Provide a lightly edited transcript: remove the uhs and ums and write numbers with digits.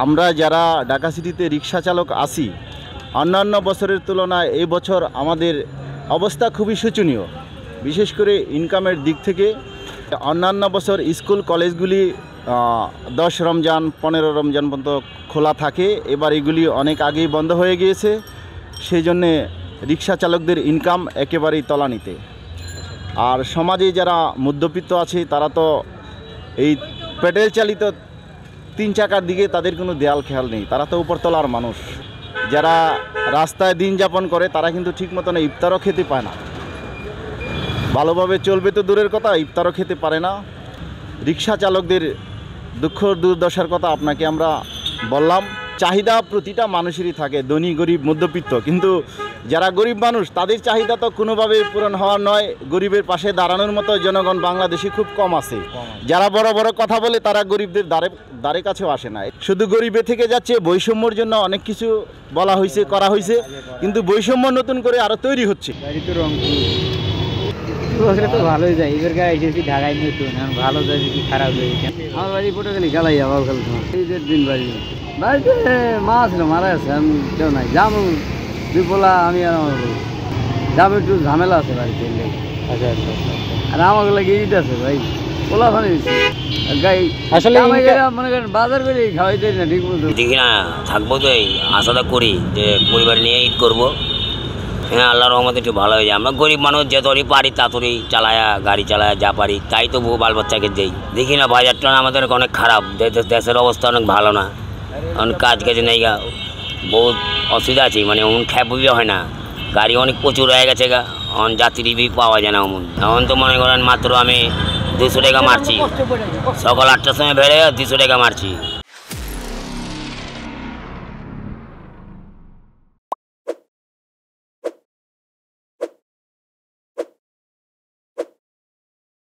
আমরা যারা ঢাকা সিটিতে রিক্সা চালক আছি, অন্যান্য বছরের তুলনায় এই বছর আমাদের অবস্থা খুবই শোচনীয়। বিশেষ করে ইনকামের দিক থেকে অন্যান্য বছর স্কুল কলেজগুলি 10 রমজান 15 রমজান পর্যন্ত খোলা থাকে, এবার এগুলি অনেক আগেই বন্ধ হয়ে গিয়েছে। সেই জন্যে রিক্সা চালকদের ইনকাম একেবারেই তলানিতে। আর সমাজে যারা মধ্যবিত্ত আছে তারা তো এই পেট্রোল চালিত 3 চাকার দিকে তাদের কোনো দেয়াল খেয়াল নেই, তারা তো উপরতলার মানুষ। যারা রাস্তায় দিন যাপন করে তারা কিন্তু ঠিক মতন ইফতারও খেতে পায় না, ভালোভাবে চলবে তো দূরের কথা, ইফতারও খেতে পারে না। রিক্সা চালকদের দুঃখ দুর্দশার কথা আপনাকে আমরা বললাম। চাহিদা প্রতিটা মানুষেরই থাকে, ধনী গরিব মধ্যবিত্ত, কিন্তু যারা গরিব মানুষ তাদের চাহিদা তো কোনোভাবে পূরণ হওয়ার নয়। গরিবের পাশে দাঁড়ানোর মতো জনগণ বাংলাদেশে খুব কম আছে। যারা বড় বড় কথা বলে তারা গরিবদের দ্বারে কাছেও আসে না, শুধু গরিবে থেকে যাচ্ছে। বৈষম্যর জন্য অনেক কিছু বলা হয়েছে, করা হয়েছে, কিন্তু বৈষম্য নতুন করে আরও তৈরি হচ্ছে। তো ভালোই যায়, এবার গাড়ি এসেছি ঢাকায় নতুন, ভালো যায় কি খারাপ যায়। আমার বাড়ি পটুয়াখালী গালাই যাবো ঈদের দিন বাড়িতে মা ছিল, মারা গেছে, আমি কেউ নাই। যাবো দুই পোলা, আমি আর আমার যাবো, একটু ঝামেলা আছে বাড়িতে। আচ্ছা আচ্ছা। আর আমার লাগে ঈদ আছে ভাই, পোলা ফানে দিচ্ছি গাই আসলে মনে করেন বাজার করে খাওয়াইতে না ঠিক মতো। দেখি না থাকবো তো, এই আশাটা করি যে পরিবার নিয়ে ঈদ করবো। হ্যাঁ, আল্লাহর রহমতে একটু ভালো হয়ে যায়। আমরা গরিব মানুষ, যতই পারি তাড়াতাড়ি চালায়া, গাড়ি চালায়া যা পারি তাই তো বাল বাচ্চাকে দেই। দেখি না বাজারটা আমাদের অনেক খারাপ, দেশের অবস্থা অনেক ভালো না, অনেক কাজ নেই গা, বহুত অসুবিধা আছে। মানে এমন খ্যাপই হয় না, গাড়ি অনেক প্রচুর হয়ে গেছে গা, অন যাত্রী পাওয়া যায় না। এখন তো মনে করেন মাত্র আমি 200 টাকা মারছি, সকাল 8টার সময় বেড়ে 200 টাকা মারছি।